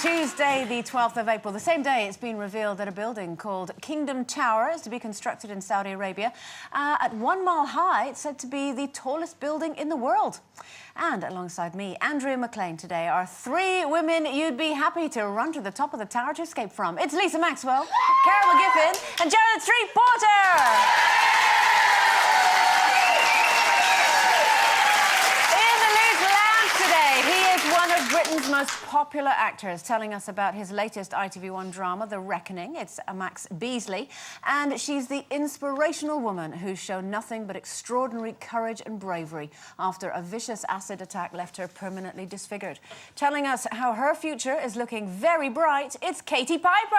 Tuesday, the 12th of April, the same day it's been revealed that a building called Kingdom Tower is to be constructed in Saudi Arabia. At 1 mile high, it's said to be the tallest building in the world. And alongside me, Andrea McLean today, are three women you'd be happy to run to the top of the tower to escape from. It's Lisa Maxwell, Carol McGiffin and Jared Street Porter! Britain's most popular actor is telling us about his latest ITV1 drama, The Reckoning. It's Max Beasley, and she's the inspirational woman who's shown nothing but extraordinary courage and bravery after a vicious acid attack left her permanently disfigured. Telling us how her future is looking very bright, it's Katie Piper!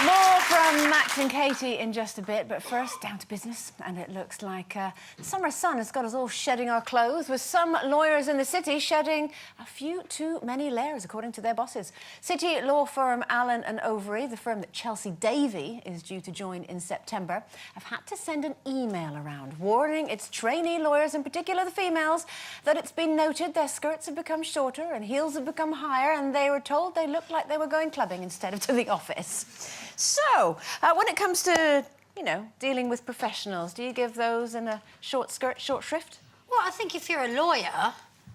More from Max and Katie in just a bit, but first, down to business. And it looks like the summer sun has got us all shedding our clothes, with some lawyers in the city shedding a few too many layers, according to their bosses. City law firm Allen & Overy, the firm that Chelsea Davy is due to join in September, have had to send an email around warning its trainee lawyers, in particular the females, that it's been noted their skirts have become shorter and heels have become higher, and they were told they looked like they were going clubbing instead of to the office. So, when it comes to, you know, dealing with professionals, do you give those in a short skirt, short shrift? Well, I think if you're a lawyer,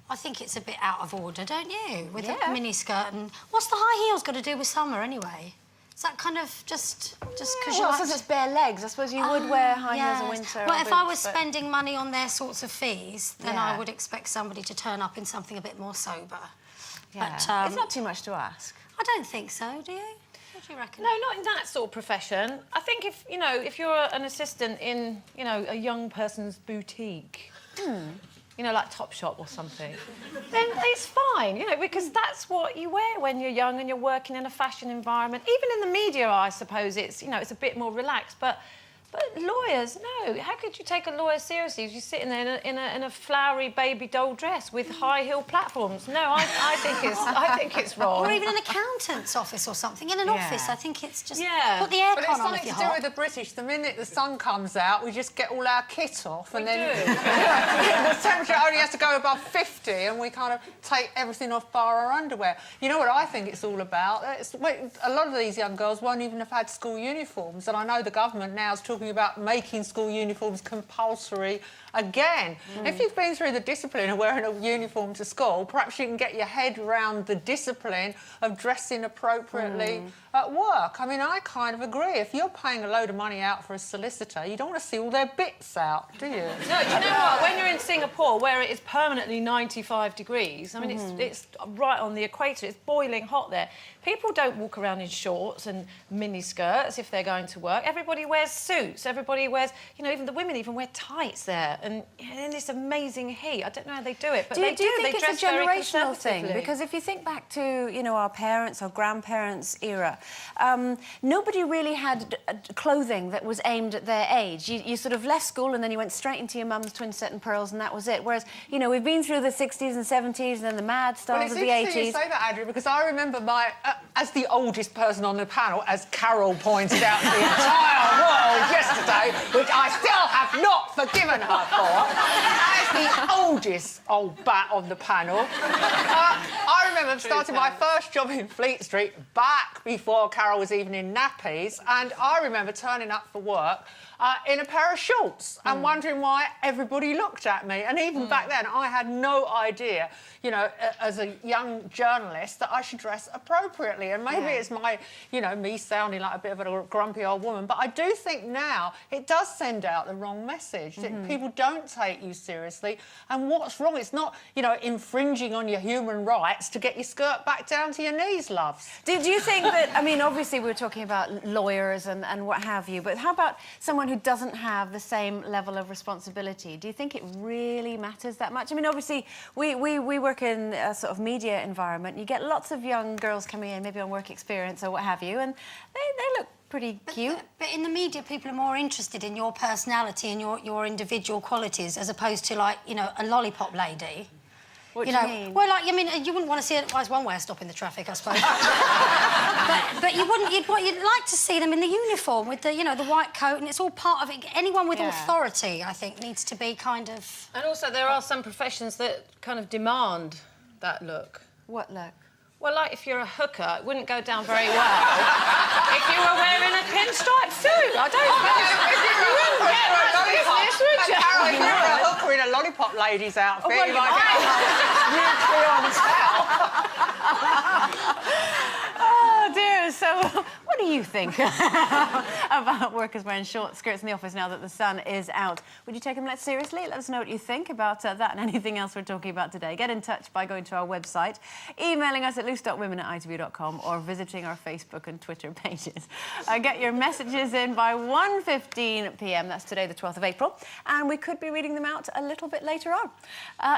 I think it's a bit out of order, don't you? With a mini skirt and... What's the high heels got to do with summer, anyway? Is that kind of just because well, since it's bare legs, I suppose you would wear high heels in winter. Well, if I was spending money on their sorts of fees, then I would expect somebody to turn up in something a bit more sober. Yeah. But, it's not too much to ask. I don't think so, do you? What do you reckon? No, not in that sort of profession. I think if you're an assistant in, a young person's boutique, like Topshop or something, then it's fine, because that's what you wear when you're young and you're working in a fashion environment. Even in the media, I suppose it's, it's a bit more relaxed, but lawyers, no. How could you take a lawyer seriously if you're sitting there in a flowery baby doll dress with high heel platforms? No, I think it's wrong. Or even an accountant's office or something. In an office, I think it's just put the aircon on if you're hot. But it's something to do with the British. The minute the sun comes out, we just get all our kit off, and then the temperature only has to go above 50, and we kind of take everything off bar our underwear. You know what I think it's all about? A lot of these young girls won't even have had school uniforms, and I know the government now is talking about making school uniforms compulsory again. If you've been through the discipline of wearing a uniform to school, perhaps you can get your head around the discipline of dressing appropriately at work. I mean, I kind of agree. If you're paying a load of money out for a solicitor, you don't want to see all their bits out, do you? No, do you know what? When you're in Singapore, where it is permanently 95 degrees, I mean, it's right on the equator, it's boiling hot there. People don't walk around in shorts and mini skirts if they're going to work. Everybody wears suits. Everybody wears, even the women even wear tights there. And in this amazing heat, I don't know how they do it, but do you think they it's a generational thing? Because if you think back to, our parents' or grandparents' era, nobody really had clothing that was aimed at their age. You sort of left school and then you went straight into your mum's twin set and pearls, and that was it. Whereas, we've been through the 60s and 70s and then the mad styles of the 80s. Well, it's interesting you say that, Andrew, because I remember as the oldest person on the panel, as Carol pointed out to the entire world yesterday, which I still have not forgiven her for, as the oldest old bat on the panel, I remember starting my first job in Fleet Street back before Carol was even in nappies, and I remember turning up for work in a pair of shorts and wondering why everybody looked at me. And even back then, I had no idea, as a young journalist, that I should dress appropriately. And maybe it's my, me sounding like a bit of a grumpy old woman, but I do think now it does send out the wrong message, that people don't take you seriously. And what's wrong? It's not, infringing on your human rights to get your skirt back down to your knees, loves. Do you think that, I mean, obviously we're talking about lawyers and what have you, but how about someone who doesn't have the same level of responsibility? Do you think it really matters that much? I mean, obviously, we work in a sort of media environment. You get lots of young girls coming in, maybe on work experience or what have you, and they look pretty cute. But in the media, people are more interested in your personality and your individual qualities as opposed to, like, a lollipop lady. What do you mean? Well, like, I mean, you wouldn't want to see it as one way of stopping the traffic, I suppose. but you wouldn't. You'd like to see them in the uniform with the, you know, the white coat, and it's all part of it. Anyone with authority, I think, needs to be kind of. And also, there are some professions that kind of demand that look. What look? Well, like if you're a hooker, it wouldn't go down very well if you were wearing a pinstripe suit. I don't think you wouldn't get much business, would you? Carol, if you were a hooker in a lollipop lady's outfit, well, you might get nuclear on Oh dear, so what do you think about workers wearing short skirts in the office now that the sun is out? Would you take them less seriously? Let us know what you think about that and anything else we're talking about today. Get in touch by going to our website, emailing us at loose.women@itv.com or visiting our Facebook and Twitter pages. Get your messages in by 1:15 p.m. That's today, the 12th of April, and we could be reading them out a little bit later on.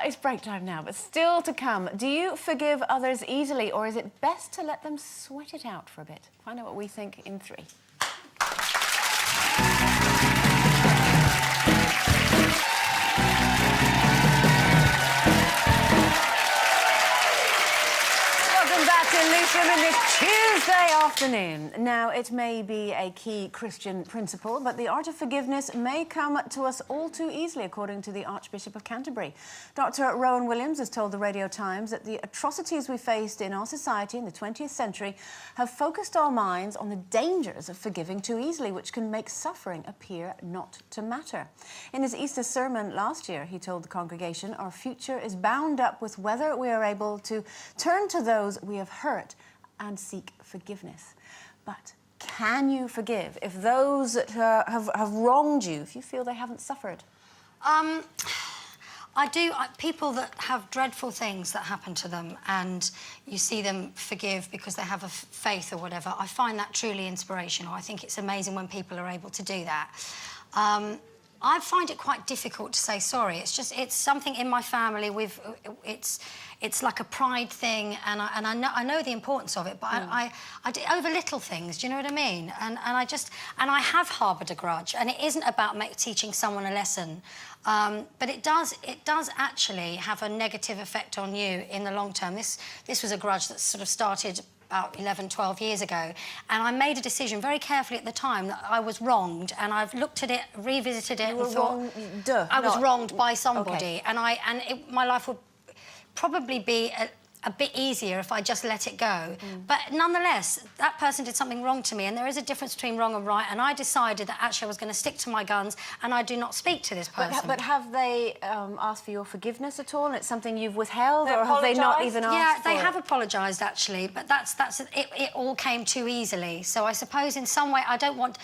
It's break time now, but still to come. Do you forgive others easily, or is it best to let them sweat it out for a bit? Find out what we think in 3. Welcome back to Loose Women this Tuesday afternoon. Now, it may be a key Christian principle, but the art of forgiveness may come to us all too easily, according to the Archbishop of Canterbury. Dr. Rowan Williams has told the Radio Times that the atrocities we faced in our society in the 20th century have focused our minds on the dangers of forgiving too easily, which can make suffering appear not to matter. In his Easter sermon last year, he told the congregation, our future is bound up with whether we are able to turn to those we have hurt and seek forgiveness. But can you forgive if those that have wronged you, if you feel they haven't suffered? I do. People that have dreadful things that happen to them and you see them forgive because they have a faith or whatever, I find that truly inspirational. I think it's amazing when people are able to do that. I find it quite difficult to say sorry. It's something in my family. It's like a pride thing, and I know the importance of it, but I do over little things. Do you know what I mean? And I have harboured a grudge, and it isn't about teaching someone a lesson, but it does actually have a negative effect on you in the long term. This was a grudge that sort of started about 11, 12 years ago, and I made a decision very carefully at the time that I was wronged, and I've looked at it, revisited it, and thought I was wronged by somebody, and my life would probably be a bit easier if I just let it go. But nonetheless, that person did something wrong to me, and there is a difference between wrong and right, and I decided that actually I was going to stick to my guns, and I do not speak to this person. But have they asked for your forgiveness at all, and it's something you've withheld, or have they not even asked for it? Yeah, they have apologised, actually, but it all came too easily. So I suppose in some way I don't want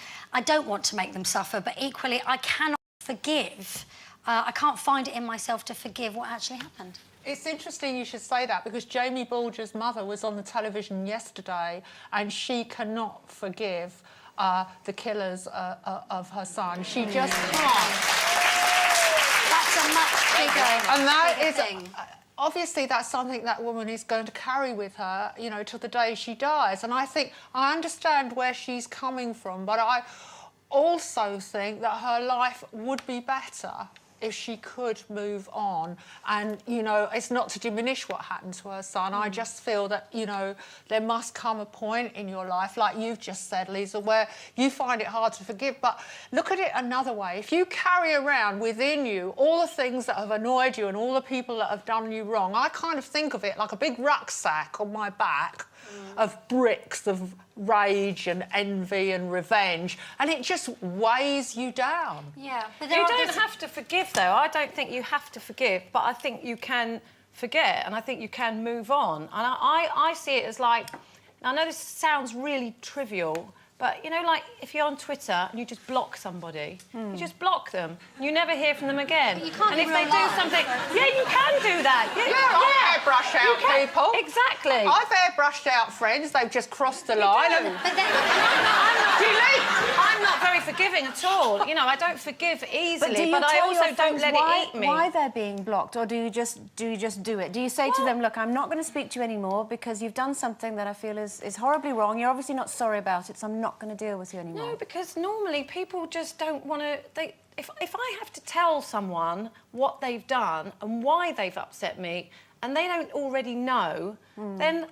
to make them suffer, but equally I cannot forgive. I can't find it in myself to forgive what actually happened. It's interesting you should say that, because Jamie Bulger's mother was on the television yesterday and she cannot forgive the killers of her son. She just can't. That's a much bigger thing. Obviously, that's something that woman is going to carry with her, you know, till the day she dies. And I think I understand where she's coming from, but I also think that her life would be better if she could move on. And, you know, it's not to diminish what happened to her son. I just feel that, you know, there must come a point in your life, like you've just said, Lisa, where you find it hard to forgive. But look at it another way. If you carry around within you all the things that have annoyed you and all the people that have done you wrong, I kind of think of it like a big rucksack on my back of bricks of rage and envy and revenge, and it just weighs you down. Yeah, but you don't have to forgive, though. I don't think you have to forgive, but I think you can forget, and I think you can move on. And I see it as like, I know this sounds really trivial, but, you know, like, if you're on Twitter and you just block somebody, you just block them. You never hear from them again. But you can't and if they do do something... Yeah, you can do that. I airbrush out people. Exactly. I've airbrushed out friends. They've just crossed the line. But then, I'm not very forgiving at all. You know, I don't forgive easily, but I also don't let it eat me. Why they're being blocked, or do you just do it? Do you say to them, look, I'm not going to speak to you anymore because you've done something that I feel is horribly wrong. You're obviously not sorry about it, so I'm not going to deal with you anymore. No, because normally people just don't want to... if I have to tell someone what they've done and why they've upset me, and they don't already know, then,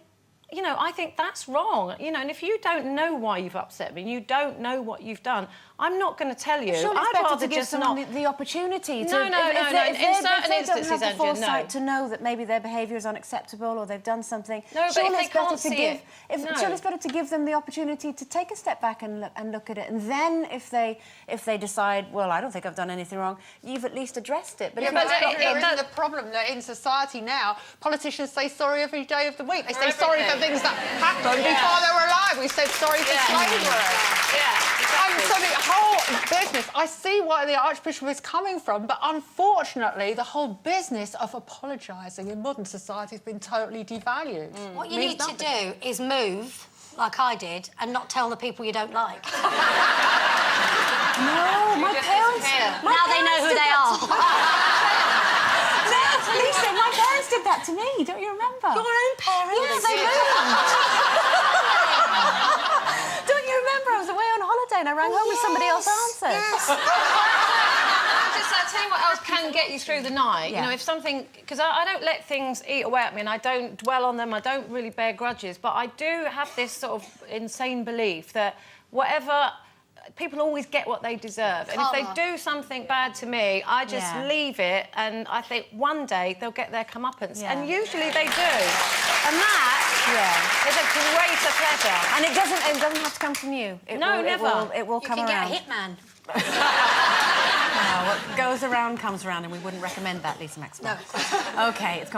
you know, I think that's wrong. You know, and if you don't know why you've upset me, and you don't know what you've done, I'm not going to tell you. Surely it's I'd better rather to give just someone not... the opportunity to... No. In certain if they don't instances, have the Andrea, foresight no. to know that maybe their behaviour is unacceptable or they've done something. No, but surely if they it's better can't to see give, it, no. Surely it's better to give them the opportunity to take a step back and look at it. And then if they decide, well, I don't think I've done anything wrong, you've at least addressed it. But there is the problem that in society now, politicians say sorry every day of the week. They say sorry for things that happened before they were alive. We said sorry for slavery. And so the whole business, I see where the Archbishop is coming from, but unfortunately, the whole business of apologising in modern society has been totally devalued. What you need to do is move, like I did, and not tell the people you don't like. No, my parents... Now they know who they are. No, Lisa, my parents did that to me. Don't you remember? Your own parents? Yeah, they moved. Don't you remember? I was away on holiday and I rang home and somebody else answered. Yes. I'll tell you what else can get you through the night. Yeah. You know, if something... Because I don't let things eat away at me and I don't dwell on them, I don't really bear grudges, but I do have this sort of insane belief that whatever... People always get what they deserve. And if they do something bad to me, I just leave it and I think one day they'll get their comeuppance. Yeah. And usually they do. And that is a greater pleasure. And it doesn't have to come from you. Never. It will come You can around. get a hitman. No, what goes around comes around, and we wouldn't recommend that, Lisa Maxwell. No. OK, it's